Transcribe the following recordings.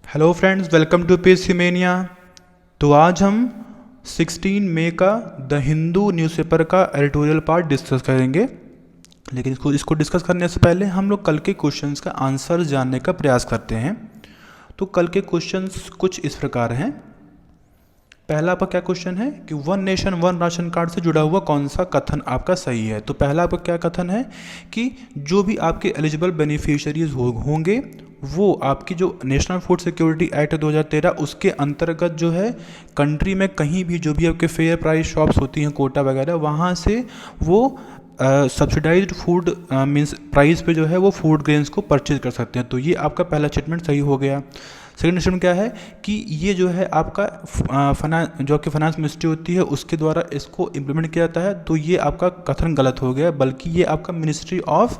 Hello friends, welcome to PC mania. तो आज हम 16 मई का द हिंदू न्यूज़पेपर का एडिटोरियल पार्ट डिस्कस करेंगे। लेकिन इसको डिस्कस करने से पहले हम लोग कल के क्वेश्चंस का आंसर जानने का प्रयास करते हैं। तो कल के क्वेश्चंस कुछ इस प्रकार हैं। पहला आपका क्या क्वेश्चन है कि one nation one ration card से जुड़ा हुआ कौन सा कथन आपका सही है। तो पहला आपका क्या कथन है कि जो भी आपके एलिजिबल बेनिफिशियरीज होंगे वो आपकी जो नेशनल फूड सिक्योरिटी एक्ट 2013 उसके अंतर्गत जो है कंट्री में कहीं भी जो भी आपके फेयर प्राइस शॉप्स होती हैं कोटा वगैरह वहाँ से वो सब्सिडाइज्ड फूड मीन्स प्राइस पे जो है वो फूड ग्रेन्स को परचेज कर सकते हैं। तो ये आपका पहला स्टेटमेंट सही हो गया। सेकंड स्टेटमेंट क्या है कि ये जो है आपका जो आपकी फाइनेंस मिनिस्ट्री होती है उसके द्वारा इसको इम्प्लीमेंट किया जाता है। तो ये आपका कथन गलत हो गया, बल्कि ये आपका ministry of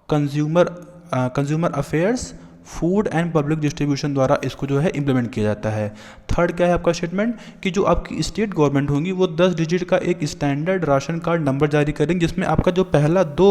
consumer affairs food and public distribution द्वारा इसको जो है इम्प्लीमेंट किया जाता है। थर्ड क्या है आपका स्टेटमेंट कि जो आपकी स्टेट गवर्नमेंट होंगी वो 10 डिजिट का एक स्टैंडर्ड राशन कार्ड नंबर जारी करेंगे, जिसमें आपका जो पहला 2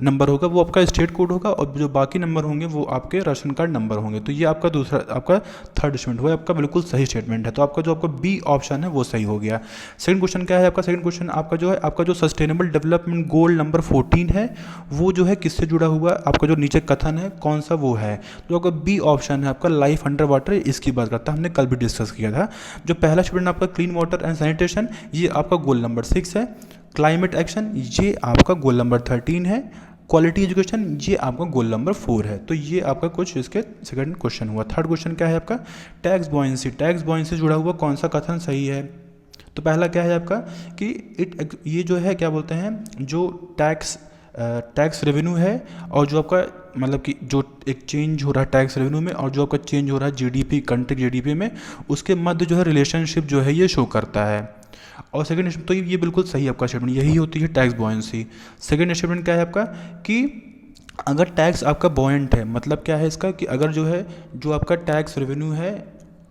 नंबर होगा वो आपका स्टेट कोड होगा और जो बाकी नंबर होंगे वो आपके राशन कार्ड नंबर होंगे। तो ये आपका आपका थर्ड स्टेटमेंट हुआ, आपका बिल्कुल सही स्टेटमेंट है। तो आपका बी ऑप्शन है वो सही हो गया। सेकंड क्वेश्चन क्या है आपका? सेकंड क्वेश्चन आपका जो है आपका जो सस्टेनेबल डेवलपमेंट गोल नंबर 14 है वो जो है किससे जुड़ा हुआ है? आपका जो नीचे कथन है कौन सा वो है? तो आपका बी ऑप्शन है आपका लाइफ अंडर वाटर, इसकी बात करता है, हमने कल भी डिस्कस किया था। जो पहला स्टूडेंट आपका क्लीन वाटर एंड सैनिटेशन ये आपका गोल नंबर 6 है। क्लाइमेट एक्शन ये आपका गोल नंबर 13 है। क्वालिटी एजुकेशन ये आपका गोल नंबर 4 है। तो ये आपका कुछ इसके सेकंड क्वेश्चन हुआ। थर्ड क्वेश्चन क्या है आपका? Tax buoyancy. टैक्स बॉयंसी जुड़ा हुआ कौन सा कथन सही है? तो पहला क्या है आपका कि ये जो है क्या बोलते हैं, जो टैक्स रेवेन्यू है और जो आपका मतलब कि जो एक चेंज हो रहा है टैक्स रेवेन्यू में और जो आपका चेंज हो रहा है जीडीपी कंट्री जीडीपी में, उसके मध्य जो है रिलेशनशिप जो है ये शो करता है। और सेकंड तो ये बिल्कुल सही आपका स्टेटमेंट, यही होती है टैक्स बॉयंसी। सेकंड स्टेटमेंट क्या है आपका कि अगर टैक्स आपका बॉयंट है, मतलब क्या है इसका कि अगर जो है जो आपका टैक्स रेवेन्यू है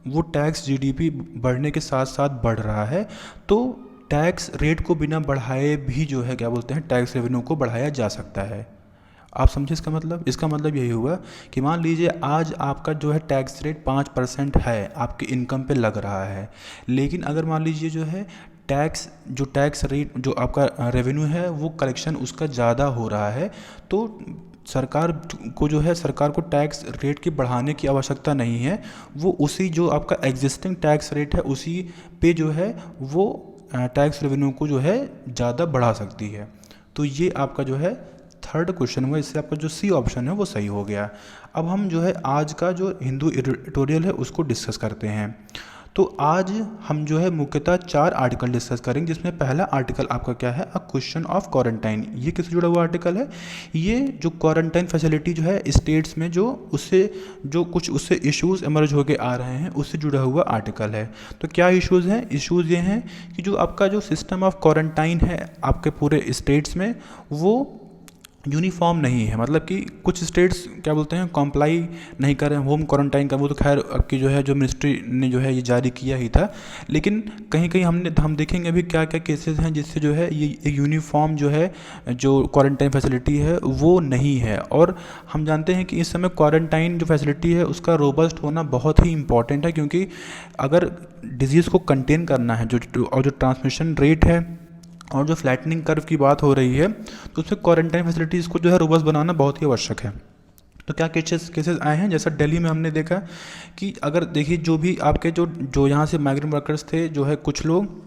वो टैक्स जीडीपी बढ़ने के साथ साथ बढ़ रहा है, तो टैक्स रेट को बिना बढ़ाए भी जो है क्या बोलते हैं टैक्स रेवेन्यू को बढ़ाया जा सकता है। आप समझे इसका मतलब? इसका मतलब यही हुआ कि मान लीजिए आज आपका जो है टैक्स रेट 5% है, आपके इनकम पे लग रहा है, लेकिन अगर मान लीजिए जो है टैक्स रेट जो आपका रेवेन्यू है वो कलेक्शन उसका ज़्यादा हो रहा है, तो सरकार को टैक्स रेट की बढ़ाने की आवश्यकता नहीं है। वो उसी जो आपका एग्जिस्टिंग टैक्स रेट है उसी पे जो है वो टैक्स रेवेन्यू को जो है ज़्यादा बढ़ा सकती है। तो ये आपका जो है थर्ड क्वेश्चन हुआ, इससे आपका जो सी ऑप्शन है वो सही हो गया। अब हम जो है आज का जो हिंदू एडिटोरियल है उसको डिस्कस करते हैं। तो आज हम जो है मुख्यतः 4 आर्टिकल डिस्कस करेंगे, जिसमें पहला आर्टिकल आपका क्या है? A question of quarantine. ये किससे जुड़ा हुआ आर्टिकल है? ये जो क्वारंटाइन फैसिलिटी जो है स्टेट्स में उससे इश्यूज इमर्ज होके आ रहे हैं उससे जुड़ा हुआ आर्टिकल है। तो क्या इश्यूज़ हैं? इश्यूज़ ये हैं कि जो आपका जो सिस्टम ऑफ क्वारंटाइन है आपके पूरे स्टेट्स में वो यूनिफॉर्म नहीं है। मतलब कि कुछ स्टेट्स क्या बोलते हैं कॉम्प्लाई नहीं कर रहे हैं होम क्वारंटाइन का, वो तो खैर आपकी जो है जो मिनिस्ट्री ने जो है ये जारी किया ही था, लेकिन कहीं कहीं हम देखेंगे अभी क्या क्या केसेस हैं जिससे जो है ये यूनिफॉर्म जो है जो क्वारंटाइन फैसिलिटी है वो नहीं है। और हम जानते हैं कि इस समय क्वारंटाइन जो फैसिलिटी है उसका रोबस्ट होना बहुत ही इंपॉर्टेंट है, क्योंकि अगर डिजीज़ को कंटेन करना है जो ट्रांसमिशन रेट है और जो फ्लैटनिंग कर्व की बात हो रही है, तो उसमें क्वारंटाइन फैसिलिटीज़ को जो है रोबस्ट बनाना बहुत ही आवश्यक है। तो क्या केसेस आए हैं? जैसा दिल्ली में हमने देखा कि अगर देखिए जो भी आपके जो यहाँ से माइग्रेंट वर्कर्स थे, जो है कुछ लोग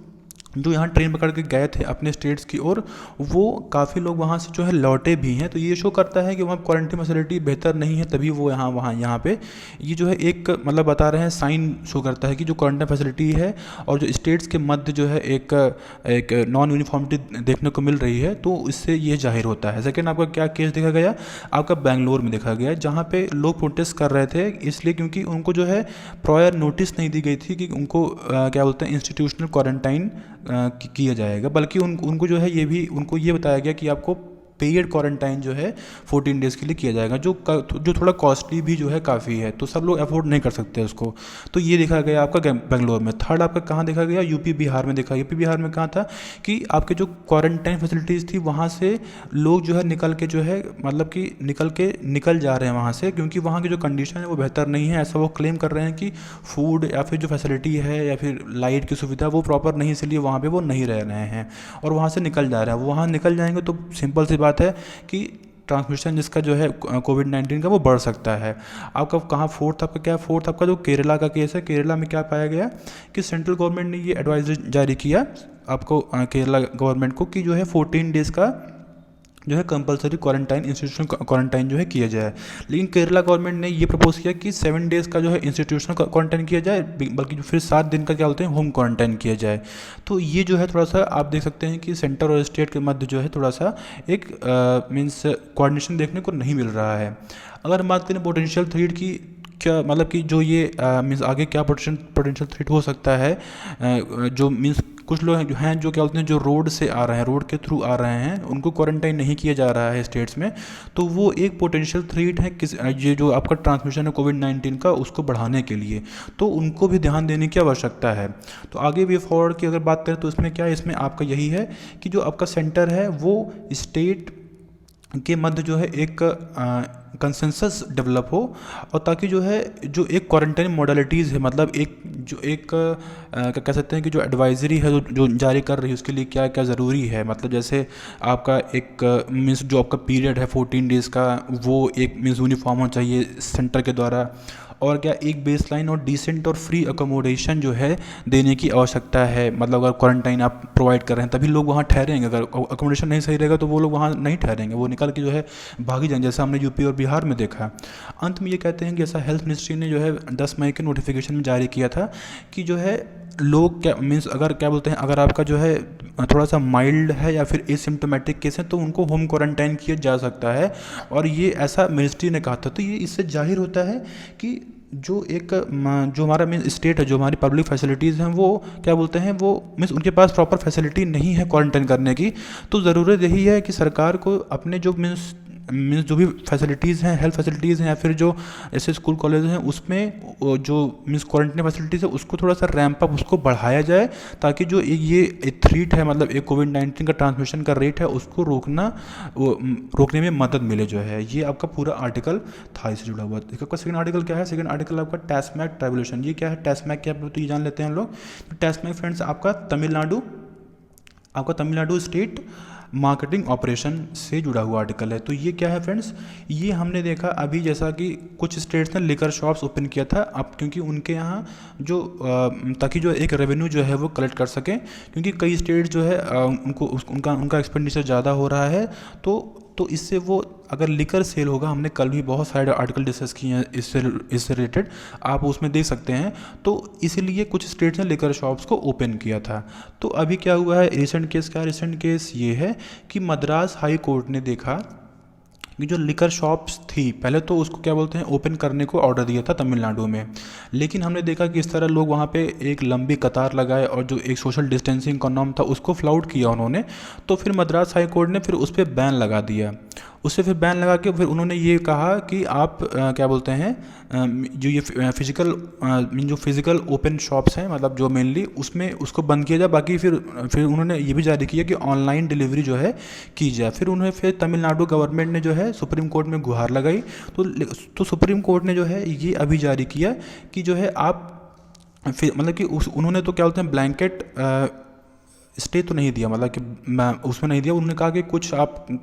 जो यहाँ ट्रेन पकड़ के गए थे अपने स्टेट्स की ओर, वो काफ़ी लोग वहाँ से जो है लौटे भी हैं। तो ये शो करता है कि वहाँ क्वारंटाइन फैसिलिटी बेहतर नहीं है, तभी वो यहाँ पे ये जो है एक मतलब बता रहे हैं, साइन शो करता है कि जो क्वारंटाइन फैसिलिटी है और जो स्टेट्स के मध्य जो है एक नॉन यूनिफॉर्मिटी देखने को मिल रही है, तो इससे ये जाहिर होता है। सेकेंड आपका क्या केस देखा गया? आपका बेंगलोर में देखा गया, जहाँ पे लोग प्रोटेस्ट कर रहे थे इसलिए क्योंकि उनको जो है प्रायर नोटिस नहीं दी गई थी कि उनको क्या बोलते हैं इंस्टीट्यूशनल क्वारंटाइन किया जाएगा, बल्कि उनको जो है उनको ये बताया गया कि आपको पेड क्वारंटाइन जो है 14 डेज़ के लिए किया जाएगा, जो थोड़ा कॉस्टली भी जो है काफ़ी है, तो सब लोग अफोर्ड नहीं कर सकते उसको। तो ये देखा गया आपका बेंगलोर में। थर्ड आपका कहाँ देखा गया? यूपी बिहार में देखा। यूपी बिहार में कहाँ था कि आपके जो क्वारंटाइन फैसिलिटीज़ थी वहाँ से लोग जो है निकल के जो है मतलब कि निकल जा रहे हैं वहाँ से, क्योंकि वहाँ की जो कंडीशन है वो बेहतर नहीं है, ऐसा वो क्लेम कर रहे हैं कि फूड या फिर जो फैसिलिटी है या फिर लाइट की सुविधा वो प्रॉपर नहीं, इसलिए वहाँ पे वो नहीं रह रहे हैं और वहाँ से निकल जा रहे हैं। वहाँ निकल जाएंगे तो सिंपल सी बात है कि ट्रांसमिशन जिसका जो है कोविड-19 का वो बढ़ सकता है। आपका कहाँ फोर्थ आपका क्या है? फोर्थ आपका जो केरला का केस है। केरला में क्या पाया गया कि सेंट्रल गवर्नमेंट ने ये एडवाइजरी जारी किया आपको केरला गवर्नमेंट को कि जो है 14 डेज़ का जो है कंपलसरी क्वारंटाइन इंस्टीट्यूशन क्वारंटाइन जो है किया जाए। लेकिन केरला गवर्नमेंट ने ये प्रपोज किया कि 7 डेज़ का जो है इंस्टीट्यूशनल क्वारंटाइन किया जाए, बल्कि जो फिर 7 दिन का क्या बोलते हैं होम क्वारंटाइन किया जाए। तो ये जो है थोड़ा सा आप देख सकते हैं कि सेंटर और स्टेट के मध्य जो है थोड़ा सा एक मीन्स कोऑर्डिनेशन देखने को नहीं मिल रहा है। अगर हम बात करें पोटेंशियल थ्रेट की, क्या मतलब कि जो ये मीन्स आगे क्या पोटेंशियल थ्रेट हो सकता है, जो मीन्स कुछ लोग हैं जो क्या बोलते हैं जो रोड से आ रहे हैं, रोड के थ्रू आ रहे हैं, उनको क्वारंटाइन नहीं किया जा रहा है स्टेट्स में, तो वो एक पोटेंशियल थ्रेट है ये जो आपका ट्रांसमिशन है कोविड-19 का उसको बढ़ाने के लिए, तो उनको भी ध्यान देने की आवश्यकता है। तो आगे वे फॉरवर्ड की अगर बात करें तो इसमें क्या है, इसमें आपका यही है कि जो आपका सेंटर है वो स्टेट के मध्य जो है एक कंसेंसस डेवलप हो, और ताकि जो है जो एक क्वारंटाइन मॉडलिटीज़ है, मतलब क्या कह सकते हैं कि जो एडवाइजरी है जो जारी कर रही है उसके लिए क्या क्या ज़रूरी है, मतलब जैसे आपका एक मीन्स जो आपका पीरियड है 14 डेज़ का वो एक मीन्स यूनिफॉर्म होना चाहिए सेंटर के द्वारा, और क्या एक बेसलाइन और डिसेंट और फ्री अकोमोडेशन जो है देने की आवश्यकता है। मतलब अगर क्वारंटाइन आप प्रोवाइड कर रहे हैं तभी लोग वहाँ ठहरेंगे, अगर अकोमोडेशन नहीं सही रहेगा तो वो लोग वहाँ नहीं ठहरेंगे, वो निकल के जो है भागी जाएंगे, जैसा हमने यूपी और बिहार में देखा। अंत में ये कहते हैं कि ऐसा हेल्थ मिनिस्ट्री ने जो है 10 मई के नोटिफिकेशन में जारी किया था कि जो है लोग क्या मीन्स अगर क्या बोलते हैं अगर आपका जो है थोड़ा सा माइल्ड है या फिर एसिम्प्टोमेटिक केस है तो उनको होम क्वारंटाइन किया जा सकता है, और ये ऐसा मिनिस्ट्री ने कहा था। तो ये इससे जाहिर होता है कि जो हमारा मीन्स स्टेट है, जो हमारी पब्लिक फैसिलिटीज़ हैं वो क्या बोलते हैं वो मीन्स उनके पास प्रॉपर फैसिलिटी नहीं है क्वारंटाइन करने की। तो ज़रूरत यही है कि सरकार को अपने जो मीन्स जो भी फैसिलिटीज़ हैं, हेल्थ फैसिलिटीज़ हैं या फिर जो ऐसे स्कूल कॉलेज हैं उसमें जो मीन्स क्वारंटाइन फैसिलिटीज़ है उसको थोड़ा सा रैंप अप उसको बढ़ाया जाए, ताकि जो ये थ्रेट है मतलब एक कोविड-19 का ट्रांसमिशन का रेट है उसको रोकने में मदद मिले जो है। ये आपका पूरा आर्टिकल था इससे जुड़ा हुआ। देखो आपका सेकंड आर्टिकल क्या है? सेकंड आर्टिकल आपका टैस्मैक ट्राइब्यूलेशन। ये क्या है टैस्मैक? क्या तो ये जान लेते हैं हम लोग। तो टैस्मैक फ्रेंड्स आपका तमिलनाडु स्टेट मार्केटिंग ऑपरेशन से जुड़ा हुआ आर्टिकल है। तो ये क्या है फ्रेंड्स, ये हमने देखा अभी जैसा कि कुछ स्टेट्स ने लिकर शॉप्स ओपन किया था अब, क्योंकि उनके यहाँ जो ताकि जो एक रेवेन्यू जो है वो कलेक्ट कर सकें, क्योंकि कई स्टेट जो है उनका एक्सपेंडिचर ज़्यादा हो रहा है। तो इससे वो अगर लिकर सेल होगा, हमने कल भी बहुत सारे आर्टिकल डिस्कस किए हैं इससे रिलेटेड, आप उसमें देख सकते हैं। तो इसीलिए कुछ स्टेट्स ने लिकर शॉप्स को ओपन किया था। तो अभी क्या हुआ है, रिसेंट केस ये है कि मद्रास हाई कोर्ट ने देखा कि जो लिकर शॉप्स थी पहले तो उसको क्या बोलते हैं ओपन करने को ऑर्डर दिया था तमिलनाडु में, लेकिन हमने देखा कि इस तरह लोग वहाँ पे एक लंबी कतार लगाए और जो एक सोशल डिस्टेंसिंग का नॉर्म था उसको फ्लाउट किया उन्होंने। तो फिर मद्रास हाई कोर्ट ने फिर उस पर बैन लगा दिया। उससे फिर बैन लगा के फिर उन्होंने ये कहा कि आप क्या बोलते हैं जो ये फिज़िकल ओपन शॉप्स हैं मतलब जो मेनली उसमें उसको बंद किया जाए, बाकी फिर उन्होंने ये भी जारी किया कि ऑनलाइन डिलीवरी जो है की जाए। फिर तमिलनाडु गवर्नमेंट ने जो है सुप्रीम कोर्ट में गुहार लगाई। तो सुप्रीम कोर्ट ने जो है ये अभी जारी किया कि जो है आप फिर मतलब कि उन्होंने तो क्या बोलते हैं ब्लैंकेट स्टे तो नहीं दिया, मतलब कि मैं उसमें नहीं दिया। उन्होंने कहा कि कुछ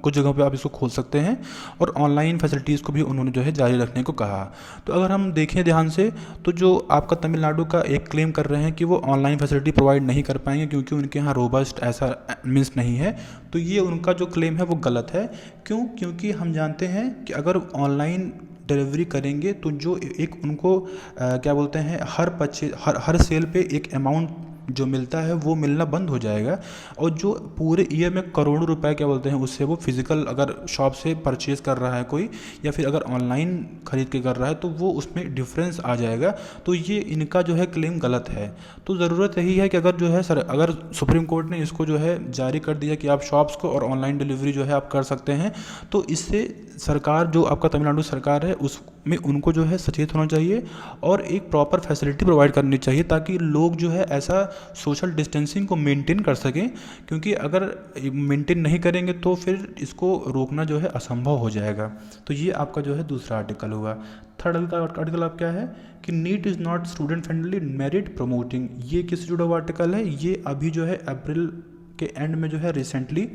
जगहों पे आप इसको खोल सकते हैं, और ऑनलाइन फैसिलिटीज़ को भी उन्होंने जो है जारी रखने को कहा। तो अगर हम देखें ध्यान से तो जो आपका तमिलनाडु का एक क्लेम कर रहे हैं कि वो ऑनलाइन फैसिलिटी प्रोवाइड नहीं कर पाएंगे क्योंकि उनके यहाँ रोबस्ट ऐसा मीन्स नहीं है, तो ये उनका जो क्लेम है वो गलत है। क्योंकि हम जानते हैं कि अगर ऑनलाइन डिलीवरी करेंगे तो जो एक उनको क्या बोलते हैं हर सेल पे एक अमाउंट जो मिलता है वो मिलना बंद हो जाएगा, और जो पूरे ईयर में करोड़ों रुपए क्या बोलते हैं उससे वो फिजिकल अगर शॉप से परचेज कर रहा है कोई, या फिर अगर ऑनलाइन खरीद के कर रहा है, तो वो उसमें डिफरेंस आ जाएगा। तो ये इनका जो है क्लेम गलत है। तो ज़रूरत यही है कि अगर जो है सर, अगर सुप्रीम कोर्ट ने इसको जो है जारी कर दिया कि आप शॉप्स को और ऑनलाइन डिलीवरी जो है आप कर सकते हैं, तो इससे सरकार, जो आपका तमिलनाडु सरकार है, उसमें उनको जो है सचेत होना चाहिए और एक प्रॉपर फैसिलिटी प्रोवाइड करनी चाहिए, ताकि लोग जो है ऐसा सोशल डिस्टेंसिंग को मेंटेन कर सकें। क्योंकि अगर मेंटेन नहीं करेंगे तो फिर इसको रोकना जो है असंभव हो जाएगा। तो ये आपका जो है दूसरा आर्टिकल हुआ। थर्ड आर्टिकल आप क्या है कि NEET is not student friendly, merit promoting. ये किससे जुड़ा हुआ आर्टिकल है? ये अभी जो है अप्रैल के एंड में जो है रिसेंटली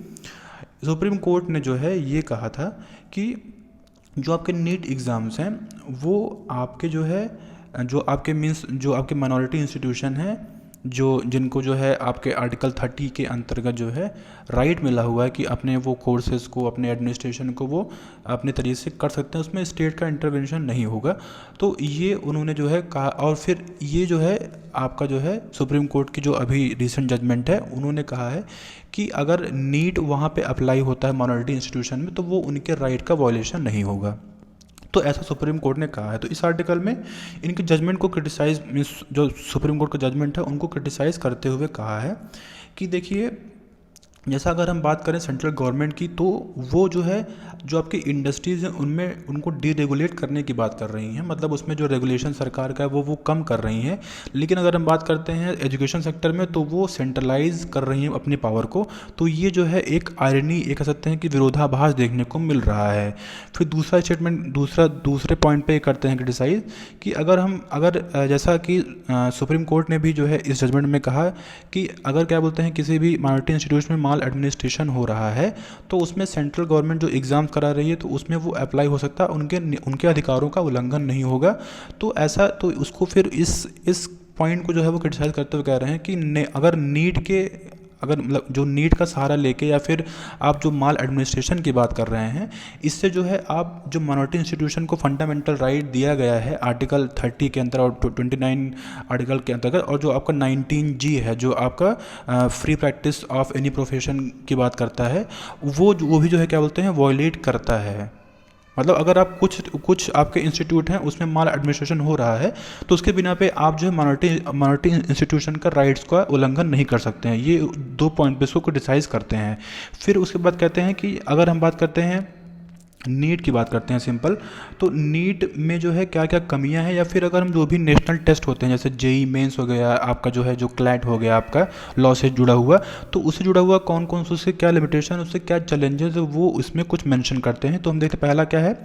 सुप्रीम कोर्ट ने जो है ये कहा था कि जो आपके नीट एग्ज़ाम्स हैं वो आपके जो है, जो आपके मीन्स जो आपके माइनॉरिटी इंस्टीट्यूशन हैं, जो जिनको जो है आपके आर्टिकल 30 के अंतर्गत जो है राइट मिला हुआ है कि अपने वो कोर्सेज़ को, अपने एडमिनिस्ट्रेशन को वो अपने तरीके से कर सकते हैं, उसमें स्टेट का इंटरवेंशन नहीं होगा। तो ये उन्होंने जो है कहा। और फिर ये जो है आपका जो है सुप्रीम कोर्ट की जो अभी रिसेंट जजमेंट है, उन्होंने कहा है कि अगर नीट वहाँ पे अप्लाई होता है माइनॉरिटी इंस्टीट्यूशन में, तो वो उनके राइट का वॉयलेशन नहीं होगा। तो ऐसा सुप्रीम कोर्ट ने कहा है। तो इस आर्टिकल में इनके जजमेंट को क्रिटिसाइज, मीन्स जो सुप्रीम कोर्ट का जजमेंट है उनको क्रिटिसाइज करते हुए कहा है कि देखिए, जैसा अगर हम बात करें सेंट्रल गवर्नमेंट की, तो वो जो है जो आपकी इंडस्ट्रीज़ हैं उनमें उनको डीरेगुलेट करने की बात कर रही हैं, मतलब उसमें जो रेगुलेशन सरकार का है वो कम कर रही हैं। लेकिन अगर हम बात करते हैं एजुकेशन सेक्टर में, तो वो सेंट्रलाइज कर रही हैं अपनी पावर को। तो ये जो है एक आयरनी, ये कह सकते हैं कि विरोधाभास देखने को मिल रहा है। फिर दूसरा स्टेटमेंट, दूसरे पॉइंट पे करते हैं क्रिटिसाइज कि अगर जैसा कि सुप्रीम कोर्ट ने भी जो है इस जजमेंट में कहा कि अगर क्या बोलते हैं किसी भी माइनॉरिटी इंस्टीट्यूशन में माल एडमिनिस्ट्रेशन हो रहा है, तो उसमें सेंट्रल गवर्नमेंट जो एग्ज़ाम करा रही है तो उसमें वो अप्लाई हो सकता है, उनके अधिकारों का उल्लंघन नहीं होगा। तो ऐसा, तो उसको फिर इस पॉइंट को जो है वो क्रिटिसाइज करते हुए कह रहे हैं कि अगर नीट के, अगर मतलब जो नीट का सहारा लेके या फिर आप जो माल एडमिनिस्ट्रेशन की बात कर रहे हैं, इससे जो है आप जो माइनॉरिटी इंस्टीट्यूशन को फंडामेंटल राइट दिया गया है आर्टिकल 30 के अंतर और 29 आर्टिकल के अंतर्गत, और जो आपका 19G है जो आपका free practice of any profession की बात करता है, वो भी जो है क्या बोलते हैं वॉयलेट करता है। मतलब अगर आप कुछ आपके इंस्टीट्यूट हैं उसमें माल एडमिनिस्ट्रेशन हो रहा है, तो उसके बिना पे आप जो है माइनॉरिटी इंस्टीट्यूशन का राइट्स का उल्लंघन नहीं कर सकते हैं। ये 2 पॉइंट पे इसको क्रिटिसाइज करते हैं। फिर उसके बाद कहते हैं कि अगर हम बात करते हैं नीट की बात करते हैं सिंपल, तो नीट में जो है क्या क्या कमियां हैं, या फिर अगर हम जो भी नेशनल टेस्ट होते हैं जैसे जेई मेंस हो गया आपका, जो है जो क्लैट हो गया आपका लॉ से जुड़ा हुआ, तो उससे जुड़ा हुआ कौन कौन से उससे क्या लिमिटेशन, उससे क्या चैलेंजेस है, वो उसमें कुछ मेंशन करते हैं। तो हम देखते पहला क्या है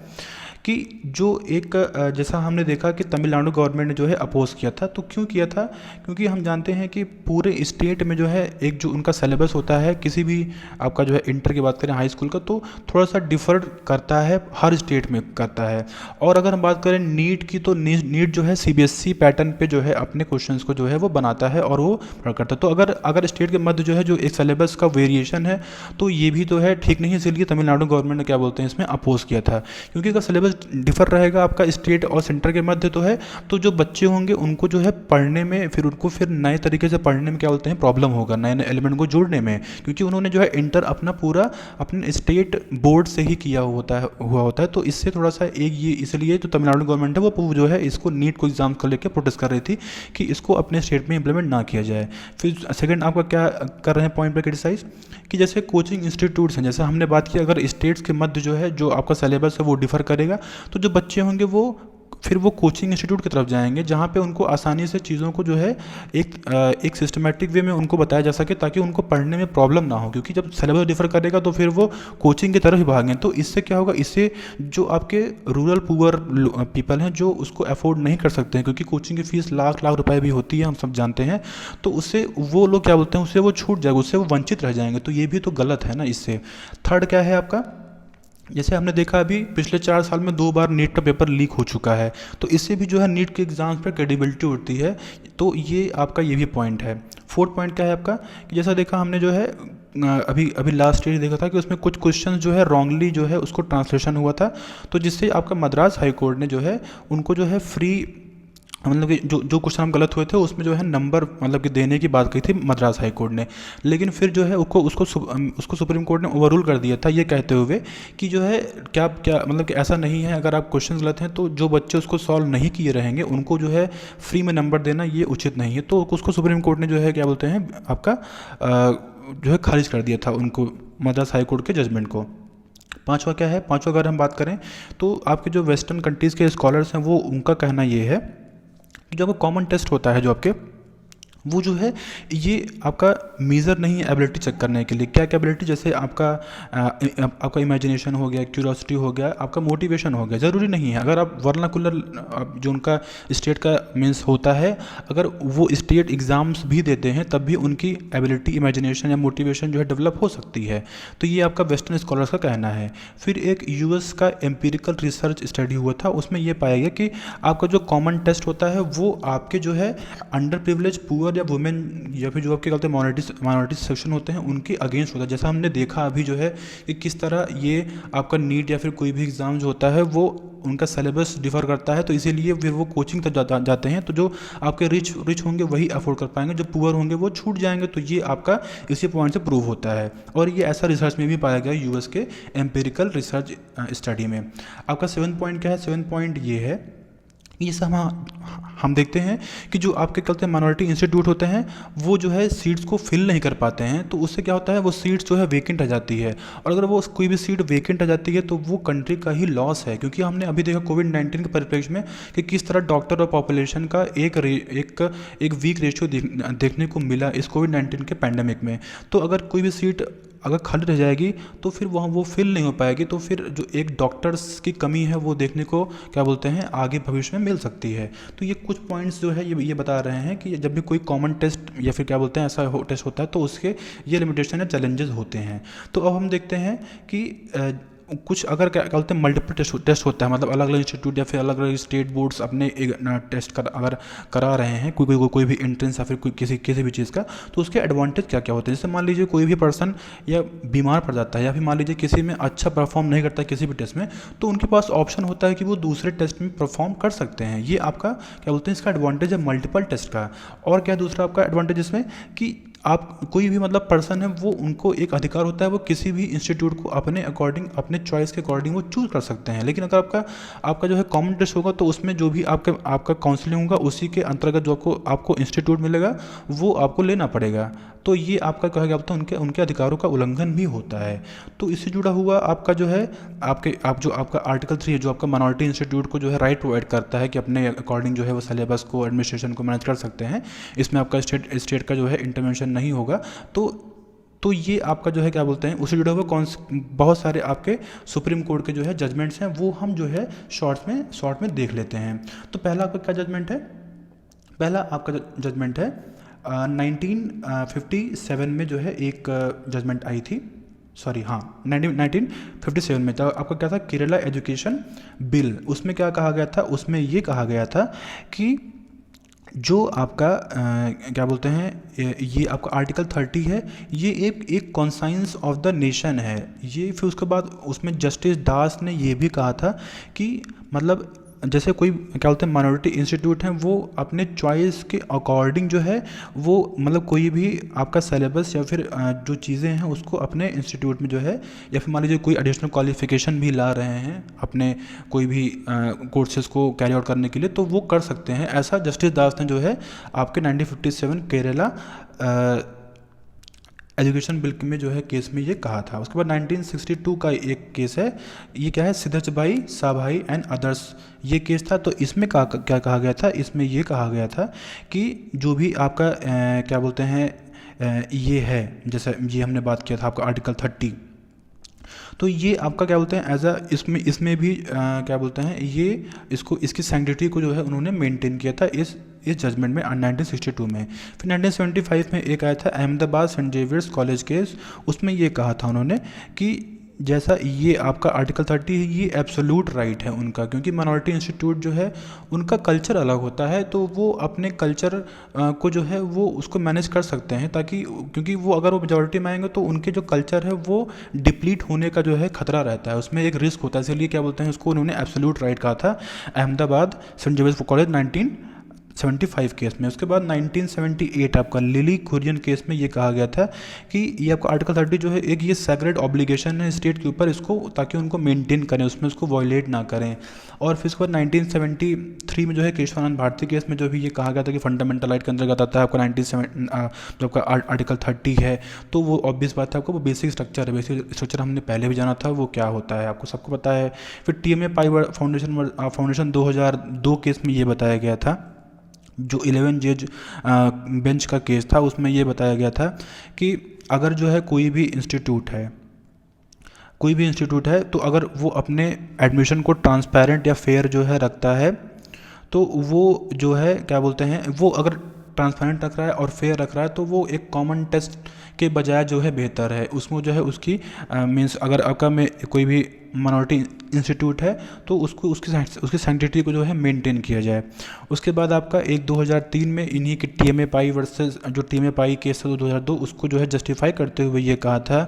कि जो एक जैसा हमने देखा कि तमिलनाडु गवर्नमेंट ने जो है अपोज़ किया था। तो क्यों किया था? क्योंकि हम जानते हैं कि पूरे स्टेट में जो है एक जो उनका सिलेबस होता है, किसी भी आपका जो है इंटर की बात करें हाई स्कूल का, तो थोड़ा सा डिफ़र करता है, हर स्टेट में करता है। और अगर हम बात करें नीट की, तो नीट जो है CBSE पैटर्न पे जो है अपने क्वेश्चंस को जो है वो बनाता है और वो करता है। तो अगर स्टेट के मध्य जो है जो एक सिलेबस का वेरिएशन है, तो ये भी तो है ठीक नहीं, इसीलिए तमिलनाडु गवर्नमेंट ने क्या बोलते हैं इसमें अपोज़ किया था। क्योंकि अगर सिलेबस डिफर रहेगा आपका स्टेट और सेंटर के मध्य तो है, तो जो बच्चे होंगे उनको जो है पढ़ने में, फिर नए तरीके से पढ़ने में क्या बोलते हैं प्रॉब्लम होगा, नए नए एलिमेंट को जोड़ने में। क्योंकि उन्होंने जो है इंटर अपना पूरा अपने स्टेट बोर्ड से ही किया हुआ होता है। तो इससे थोड़ा सा एक ये, इसलिए जो तमिलनाडु गवर्नमेंट है वो जो है इसको नीट को एग्जाम को लेकर प्रोटेस्ट कर रही थी कि इसको अपने स्टेट में इंप्लीमेंट ना किया जाए। फिर सेकंड आपका क्या कर रहे हैं पॉइंट पर क्रिटिसाइज कि जैसे कोचिंग इंस्टीट्यूट्स हैं, जैसे हमने बात की अगर स्टेट्स के मध्य जो है जो आपका सिलेबस है वो डिफर करेगा, तो जो बच्चे होंगे वो फिर वो कोचिंग इंस्टीट्यूट की तरफ जाएंगे जहाँ पे उनको आसानी से चीज़ों को जो है एक सिस्टमेटिक वे में उनको बताया जा सके, ताकि उनको पढ़ने में प्रॉब्लम ना हो। क्योंकि जब सिलेबस डिफर करेगा तो फिर वो कोचिंग की तरफ ही भागें। तो इससे क्या होगा, इससे जो आपके रूरल पुअर पीपल हैं जो उसको अफोर्ड नहीं कर सकते हैं, क्योंकि कोचिंग की फ़ीस लाख लाख रुपए भी होती है, हम सब जानते हैं। तो उससे वो लोग क्या बोलते हैं, उससे वो छूट जाएगा, उससे वो वंचित रह जाएंगे। तो ये भी तो गलत है ना। इससे थर्ड क्या है आपका, जैसे हमने देखा अभी पिछले 4 साल में 2 बार नीट का पेपर लीक हो चुका है, तो इससे भी जो है नीट के एग्ज़ाम्स पर क्रेडिबिलिटी उठती है। तो ये आपका ये भी पॉइंट है। फोर्थ पॉइंट क्या है आपका कि जैसा देखा हमने जो है अभी लास्ट ईयर देखा था कि उसमें कुछ क्वेश्चंस जो है रॉन्गली जो है उसको ट्रांसलेशन हुआ था, तो जिससे आपका मद्रास हाई कोर्ट ने जो है उनको जो है फ्री मतलब कि जो क्वेश्चन हम गलत हुए थे उसमें जो है नंबर मतलब कि देने की बात कही थी मद्रास हाई कोर्ट ने, लेकिन फिर जो है उसको सुप्रीम कोर्ट ने ओवररूल कर दिया था ये कहते हुए कि जो है क्या क्या मतलब कि ऐसा नहीं है, अगर आप क्वेश्चन गलत हैं तो जो बच्चे उसको सॉल्व नहीं किए रहेंगे उनको जो है फ्री में नंबर देना ये उचित नहीं है। तो उसको सुप्रीम कोर्ट ने जो है क्या बोलते हैं आपका जो है खारिज कर दिया था उनको, मद्रास हाई कोर्ट के जजमेंट को। पांचवा क्या है, पांचवा अगर हम बात करें तो आपके जो वेस्टर्न कंट्रीज़ के स्कॉलर्स हैं वो उनका कहना ये है कि जो आपका कॉमन टेस्ट होता है जो आपके, वो जो है ये आपका मेज़र नहीं है एबिलिटी चेक करने के लिए। क्या क्या एबिलिटी, जैसे आपका इमेजिनेशन हो गया, क्यूरियोसिटी हो गया, आपका मोटिवेशन हो गया, ज़रूरी नहीं है अगर आप वर्नाकुलर जो उनका स्टेट का मीन्स होता है, अगर वो स्टेट एग्ज़ाम्स भी देते हैं तब भी उनकी एबिलिटी, इमेजिनेशन या मोटिवेशन जो है डेवलप हो सकती है। तो ये आपका वेस्टर्न स्कॉलर्स का कहना है। फिर एक यूएस का एम्पिरिकल रिसर्च स्टडी हुआ था, उसमें ये पाया गया कि आपका जो कॉमन टेस्ट होता है वो आपके जो है अंडर प्रिविलेज पुअर या वुमेन या फिर जो आपके कहते हैं माइनॉरिटी सेक्शन होते हैं उनके अगेंस्ट होता है। जैसा हमने देखा अभी जो है कि किस तरह ये आपका नीट या फिर कोई भी एग्ज़ाम जो होता है वो उनका सिलेबस डिफ़र करता है, तो इसीलिए फिर वो कोचिंग तक जाते हैं। तो जो आपके रिच होंगे वही अफोर्ड कर पाएंगे, जो पुअर होंगे वो छूट जाएंगे। तो ये आपका इसी पॉइंट से प्रूव होता है, और ये ऐसा रिसर्च में भी पाया गया यूएस के एम्पेरिकल रिसर्च स्टडी में। आपका 7 पॉइंट क्या है, 7 पॉइंट ये है, ये सब हम देखते हैं कि जो आपके कहते हैं माइनॉरिटी इंस्टीट्यूट होते हैं वो जो है सीट्स को फिल नहीं कर पाते हैं, तो उससे क्या होता है वो सीट्स जो है वेकेंट आ जाती है, और अगर वो कोई भी सीट वेकेंट आ जाती है तो वो कंट्री का ही लॉस है। क्योंकि हमने अभी देखा कोविड-19 के परिप्रेक्ष्य में कि किस तरह डॉक्टर और पॉपुलेशन का एक वीक रेशियो देखने को मिला इस कोविड-19 के पैंडेमिक में। तो अगर कोई भी सीट अगर खाली रह जाएगी तो फिर वहाँ वो फिल नहीं हो पाएगी, तो फिर जो एक डॉक्टर्स की कमी है वो देखने को क्या बोलते हैं आगे भविष्य में मिल सकती है। तो ये कुछ पॉइंट्स जो है ये बता रहे हैं कि जब भी कोई कॉमन टेस्ट या फिर क्या बोलते हैं ऐसा टेस्ट होता है तो उसके ये लिमिटेशन या चैलेंजेस होते हैं। तो अब हम देखते हैं कि कुछ अगर क्या बोलते हैं मल्टीपल टेस्ट होता है, मतलब अलग अलग इंस्टीट्यूट या फिर अलग अलग स्टेट बोर्ड्स अपने एक टेस्ट अगर करा रहे हैं कोई भी एंट्रेंस या फिर कोई किसी भी चीज़ का, तो उसके एडवांटेज क्या क्या होते हैं। जैसे मान लीजिए कोई भी पर्सन या बीमार पड़ जाता है या फिर मान लीजिए किसी में अच्छा परफॉर्म नहीं करता है किसी भी टेस्ट में, तो उनके पास ऑप्शन होता है कि वो दूसरे टेस्ट में परफॉर्म कर सकते हैं। ये आपका क्या बोलते हैं इसका एडवांटेज है मल्टीपल टेस्ट का। और क्या दूसरा आपका एडवांटेज इसमें कि आप कोई भी मतलब पर्सन है वो उनको एक अधिकार होता है वो किसी भी इंस्टीट्यूट को अपने अकॉर्डिंग अपने चॉइस के अकॉर्डिंग वो चूज़ कर सकते हैं। लेकिन अगर आपका जो है कॉमन टेस्ट होगा तो उसमें जो भी आपका काउंसलिंग होगा उसी के अंतर्गत जो आपको इंस्टीट्यूट मिलेगा वो आपको लेना पड़ेगा। तो ये आपका कहा गया तो उनके अधिकारों का उल्लंघन भी होता है। तो इससे जुड़ा हुआ आपका जो है जो आपका आर्टिकल 3 है जो आपका माइनॉरिटी इंस्टीट्यूट को जो है राइट प्रोवाइड करता है कि अपने अकॉर्डिंग जो है वो सिलेबस को एडमिनिस्ट्रेशन को मैनेज कर सकते हैं, इसमें आपका स्टेट का जो है इंटरवेंशन नहीं होगा। तो ये आपका जो है क्या बोलते हैं उससे जुड़े हुए बहुत सारे आपके सुप्रीम कोर्ट के जो है जजमेंट्स हैं वो हम जो है शॉर्ट में देख लेते हैं। तो पहला आपका क्या जजमेंट है, पहला आपका जजमेंट है 1957 में जो है एक जजमेंट आई थी, 1957 में। तो आपका क्या था केरला एजुकेशन बिल, उसमें क्या कहा गया था, उसमें ये कहा गया था कि जो आपका क्या बोलते हैं ये आपका आर्टिकल 30 है, ये एक कॉन्साइंस ऑफ द नेशन है। ये फिर उसके बाद उसमें जस्टिस दास ने ये भी कहा था कि मतलब जैसे कोई क्या बोलते हैं माइनॉरिटी इंस्टीट्यूट हैं वो अपने चॉइस के अकॉर्डिंग जो है वो मतलब कोई भी आपका सिलेबस या फिर जो चीज़ें हैं उसको अपने इंस्टीट्यूट में जो है या फिर मान लीजिए कोई एडिशनल क्वालिफिकेशन भी ला रहे हैं अपने कोई भी कोर्सेज़ को कैरी आउट करने के लिए तो वो कर सकते हैं। ऐसा जस्टिस दास ने जो है आपके 1957 केरला एजुकेशन बिल में जो है केस में ये कहा था। उसके बाद 1962 का एक केस है, ये क्या है सिद्धर्थ साभाई एंड अदर्स ये केस था। तो इसमें क्या कहा गया था, इसमें ये कहा गया था कि जो भी आपका क्या बोलते हैं ये है जैसे ये हमने बात किया था आपका आर्टिकल 30, तो ये आपका क्या बोलते हैं एज अ इसमें भी क्या बोलते हैं ये इसकी सैंक्टिटी को जो है उन्होंने मेंटेन किया था इस जजमेंट में 1962 में। फिर 1975 में एक आया था Ahmedabad Saint Xavier's college case, उसमें ये कहा था उन्होंने कि जैसा ये आपका आर्टिकल 30 है ये एब्सोल्यूट राइट है उनका, क्योंकि माइनॉरिटी इंस्टीट्यूट जो है उनका कल्चर अलग होता है तो वो अपने कल्चर को जो है वो उसको मैनेज कर सकते हैं, ताकि क्योंकि वो अगर वो मेजॉरिटी में आएंगे तो उनके जो कल्चर है वो डिप्लीट होने का जो है खतरा रहता है, उसमें एक रिस्क होता है। इसलिए क्या बोलते हैं उसको उन्होंने एब्सोल्यूट राइट कहा था। Ahmedabad Saint Xavier's college 1975 case में। उसके बाद 1978 आपका लिली कुरियन केस में ये कहा गया था कि ये आपका आर्टिकल 30 जो है एक ये सैक्रेड ऑब्लिगेशन है स्टेट के ऊपर, इसको ताकि उनको मेंटेन करें, उसमें उसको वॉयलेट ना करें। और फिर उसके बाद 1973 में जो है केशवानंद भारती केस में जो भी ये कहा गया था कि फंडामेंटल राइट के अंतर्गत आता है आपका 97 जो आपका आर्टिकल 30 है। तो वो ऑब्वियस बात है, आपको वो बेसिक स्ट्रक्चर है, बेसिक स्ट्रक्चर हमने पहले भी जाना था वो क्या होता है, आपको सबको पता है। फिर TMA पाई फाउंडेशन 2002 केस में ये बताया गया था, जो 11 जज बेंच का केस था, उसमें ये बताया गया था कि अगर जो है कोई भी इंस्टीट्यूट है तो अगर वो अपने एडमिशन को ट्रांसपेरेंट या फेयर जो है रखता है, तो वो जो है क्या बोलते हैं, वो अगर ट्रांसपेरेंट रख रहा है और फेयर रख रहा है तो वो एक कॉमन टेस्ट के बजाय जो है बेहतर है। उसमें जो है उसकी मीन्स अगर आपका में कोई भी माइनॉरिटी इंस्टीट्यूट है तो उसको उसकी सैंक्टिटी को जो है मेंटेन किया जाए। उसके बाद आपका एक 2003 में इन्हीं के TMA पाई वर्सेस जो TMA पाई केस था 2002, उसको जो है जस्टिफाई करते हुए ये कहा था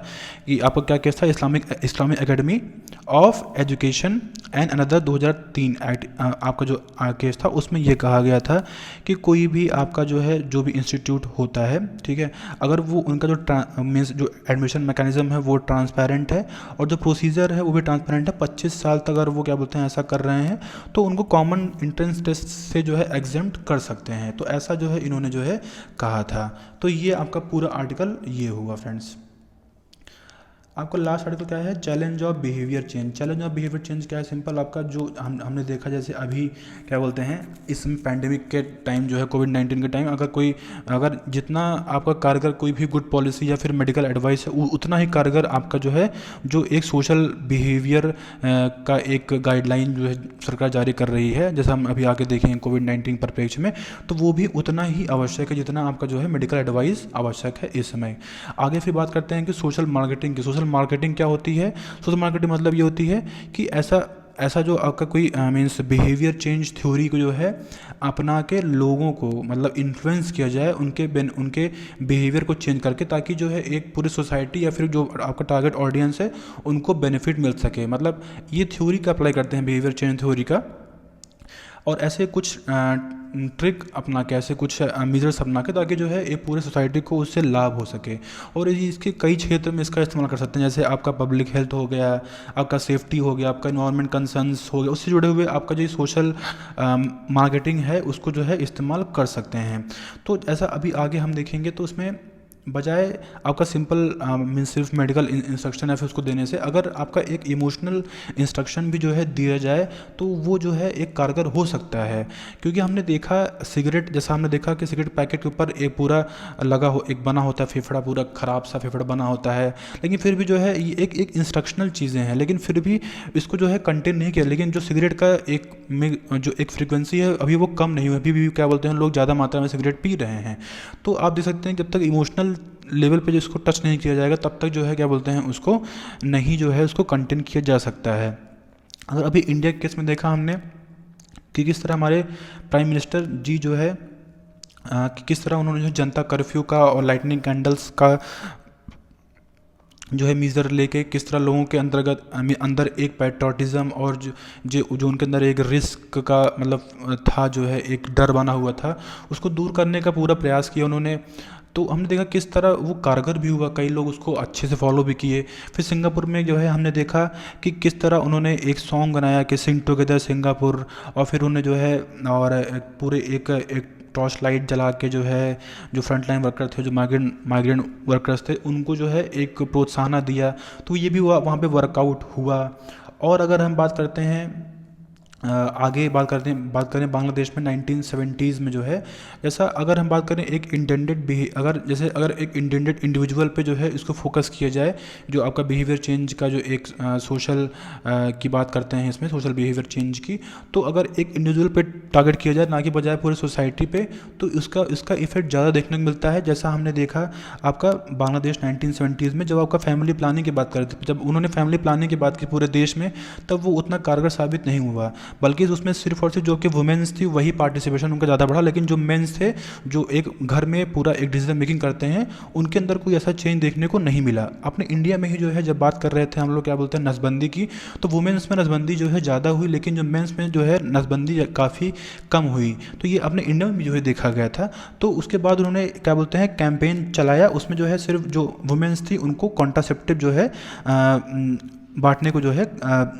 कि आपका क्या केस था, Islamic academy of education and another 2003 act आपका जो केस था, उसमें यह कहा गया था कि कोई भी आपका जो है जो भी इंस्टीट्यूट होता है, ठीक है, अगर वो उनका जो मीन्स जो एडमिशन मैकेनिज्म है वो ट्रांसपेरेंट है और जो प्रोसीजर है वो भी ट्रांसपेरेंट है, 25 साल तक अगर वो क्या बोलते हैं ऐसा कर रहे हैं तो उनको कॉमन एंट्रेंस टेस्ट से जो है एग्जेम्प्ट कर सकते हैं। तो ऐसा जो है इन्होंने जो है कहा था। तो ये आपका पूरा आर्टिकल ये हुआ फ्रेंड्स। आपका लास्ट आर्टिकल क्या है, challenge of behaviour change. Challenge of behaviour change क्या है, सिंपल आपका जो हमने देखा जैसे अभी क्या बोलते हैं इसमें पैंडेमिक के टाइम जो है कोविड-19 के टाइम अगर जितना आपका कारगर कोई भी गुड पॉलिसी या फिर मेडिकल एडवाइस है उतना ही कारगर आपका जो है जो एक सोशल बिहेवियर का एक गाइडलाइन जो है सरकार जारी कर रही है, जैसा हम अभी आगे देखेंगे कोविड-19 परिप्रेक्ष्य में, तो वो भी उतना ही आवश्यक है जितना आपका जो है मेडिकल एडवाइस आवश्यक है इस समय। आगे फिर बात करते हैं कि सोशल मार्केटिंग की। सोशल मार्केटिंग क्या होती है, सोशल मार्केटिंग मतलब ये होती है कि ऐसा जो आपका कोई मीन्स बिहेवियर चेंज थ्योरी को जो है अपना के लोगों को मतलब इन्फ्लुएंस किया जाए उनके बिहेवियर को चेंज करके, ताकि जो है एक पूरी सोसाइटी या फिर जो आपका टारगेट ऑडियंस है उनको बेनिफिट मिल सके। मतलब ये थ्योरी का अप्लाई करते हैं बिहेवियर चेंज थ्योरी का, और ऐसे कुछ ट्रिक अपना के, ऐसे कुछ मेजर्स अपना के, ताकि जो है एक पूरे सोसाइटी को उससे लाभ हो सके। और इसके कई क्षेत्र में इसका इस्तेमाल कर सकते हैं, जैसे आपका पब्लिक हेल्थ हो गया, आपका सेफ्टी हो गया, आपका इन्वायरमेंट कंसर्न्स हो गया, उससे जुड़े हुए आपका जो सोशल मार्केटिंग है उसको जो है इस्तेमाल कर सकते हैं। तो ऐसा अभी आगे हम देखेंगे, तो उसमें बजाय आपका सिंपल मीन्स सिर्फ मेडिकल इंस्ट्रक्शन है फिर उसको देने से, अगर आपका एक इमोशनल इंस्ट्रक्शन भी जो है दिया जाए तो वो जो है एक कारगर हो सकता है। क्योंकि हमने देखा सिगरेट, जैसा हमने देखा कि सिगरेट पैकेट के ऊपर एक पूरा एक बना होता है फेफड़ा, पूरा ख़राब सा फेफड़ा बना होता है, लेकिन फिर भी जो है ये एक इंस्ट्रक्शनल चीज़ें हैं, लेकिन फिर भी इसको जो है कंटेन नहीं किया। लेकिन जो सिगरेट का जो एक फ्रिक्वेंसी है अभी वो कम नहीं हुई, अभी भी क्या बोलते हैं लोग ज़्यादा मात्रा में सिगरेट पी रहे हैं। तो आप देख सकते हैं जब तक इमोशनल लेवल पे जिसको टच नहीं किया जाएगा तब तक जो है क्या बोलते हैं उसको नहीं जो है उसको कंटेन किया जा सकता है। अगर अभी इंडिया के केस में देखा हमने कि किस तरह हमारे प्राइम मिनिस्टर जी जो है कि किस तरह उन्होंने जो जनता कर्फ्यू का और लाइटनिंग कैंडल्स का जो है मीज़र लेके किस तरह लोगों के अंदर एक पैट्रियोटिज्म और जो उनके अंदर एक रिस्क का मतलब था, जो है एक डर बना हुआ था, उसको दूर करने का पूरा प्रयास किया उन्होंने। तो हमने देखा किस तरह वो कारगर भी हुआ, कई लोग उसको अच्छे से फॉलो भी किए। फिर सिंगापुर में जो है हमने देखा कि किस तरह उन्होंने एक सॉन्ग बनाया कि सिंग टुगेदर सिंगापुर, और फिर उन्हें जो है और पूरे एक टॉर्च लाइट जला के जो है जो फ्रंट लाइन वर्कर थे, जो माइग्रेंट वर्कर्स थे, उनको जो है एक प्रोत्साहन दिया। तो ये भी वहाँ पे वर्कआउट हुआ। और अगर हम बात करते हैं आगे बात करें बांग्लादेश में 1970s में जो है, जैसा अगर हम बात करें एक अगर एक इंटेंडेड इंडिविजुअल पे जो है इसको फोकस किया जाए, जो आपका बिहेवियर चेंज का जो एक सोशल की बात करते हैं इसमें सोशल बिहेवियर चेंज की, तो अगर एक इंडिविजुअल पे टारगेट किया जाए ना कि बजाय पूरे सोसाइटी पे, तो इसका इफेक्ट ज़्यादा देखने को मिलता है। जैसा हमने देखा आपका बांग्लादेश 1970s में जब आपका फैमिली प्लानिंग की बात कर रहे थे, जब उन्होंने फैमिली प्लानिंग की बात की पूरे देश में, तब वो उतना कारगर साबित नहीं हुआ। बल्कि उसमें सिर्फ और सिर्फ जो कि वुमेन्स थी वही पार्टिसिपेशन उनका ज़्यादा बढ़ा, लेकिन जो मेंस थे जो एक घर में पूरा एक डिसीजन मेकिंग करते हैं उनके अंदर कोई ऐसा चेंज देखने को नहीं मिला। अपने इंडिया में ही जो है जब बात कर रहे थे हम लोग क्या बोलते हैं नसबंदी की, तो वुमेन्स में नसबंदी जो है ज़्यादा हुई, लेकिन जो मेंस में जो है नसबंदी काफ़ी कम हुई। तो ये अपने इंडिया में भी जो है देखा गया था। तो उसके बाद उन्होंने क्या बोलते हैं कैंपेन चलाया, उसमें जो है सिर्फ जो वुमेन्स थी उनको कॉन्ट्रासेप्टिव जो है बांटने को जो है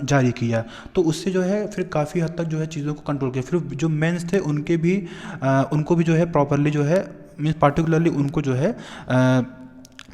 जारी किया। तो उससे जो है फिर काफ़ी हद तक जो है चीज़ों को कंट्रोल किया। फिर जो मेंस थे उनके भी उनको भी जो है प्रॉपरली जो है मीन्स पार्टिकुलरली उनको जो है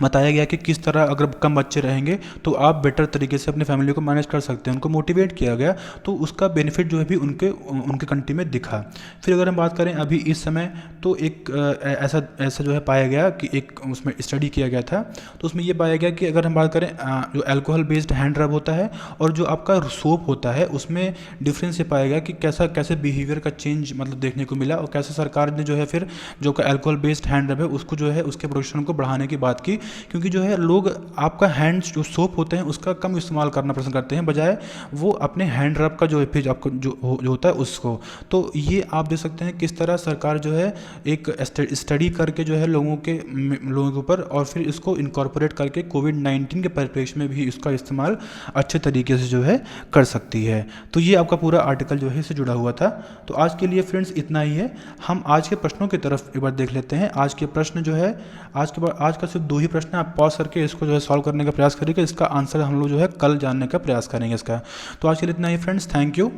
बताया गया कि किस तरह अगर कम बच्चे रहेंगे तो आप बेटर तरीके से अपनी फैमिली को मैनेज कर सकते हैं, उनको मोटिवेट किया गया। तो उसका बेनिफिट जो है भी उनके कंट्री में दिखा। फिर अगर हम बात करें अभी इस समय, तो एक ऐसा जो है पाया गया कि एक उसमें स्टडी किया गया था, तो उसमें ये पाया गया कि अगर हम बात करें जो अल्कोहल बेस्ड हैंड रब होता है और जो आपका सोप होता है उसमें डिफरेंस ये पाया गया कि कैसे बिहेवियर का चेंज मतलब देखने को मिला, और कैसे सरकार ने जो है फिर जो अल्कोहल बेस्ड हैंड रब है उसको जो है उसके प्रोडक्शन को बढ़ाने की बात की। क्योंकि जो है लोग आपका हैंड्स जो सोप होते हैं उसका कम इस्तेमाल करना पसंद करते हैं, बजाय वो अपने हैंड रब का जो है फिर आपको जो होता है उसको। तो ये आप देख सकते हैं किस तरह सरकार जो है एक स्टडी करके जो है लोगों के ऊपर, और फिर इसको इनकॉर्पोरेट करके कोविड-19 के परिप्रेक्ष्य में भी इसका इस्तेमाल अच्छे तरीके से जो है कर सकती है। तो ये आपका पूरा आर्टिकल जो है इससे जुड़ा हुआ था। तो आज के लिए फ्रेंड्स इतना ही है। हम आज के प्रश्नों की तरफ एक बार देख लेते हैं। आज के प्रश्न जो है आज का सिर्फ 2 ही प्रश्न, आप पॉज करके इसको जो है सॉल्व करने का प्रयास करिएगा। इसका आंसर हम लोग जो है कल जानने का प्रयास करेंगे इसका। तो आज के लिए इतना ही फ्रेंड्स, थैंक यू।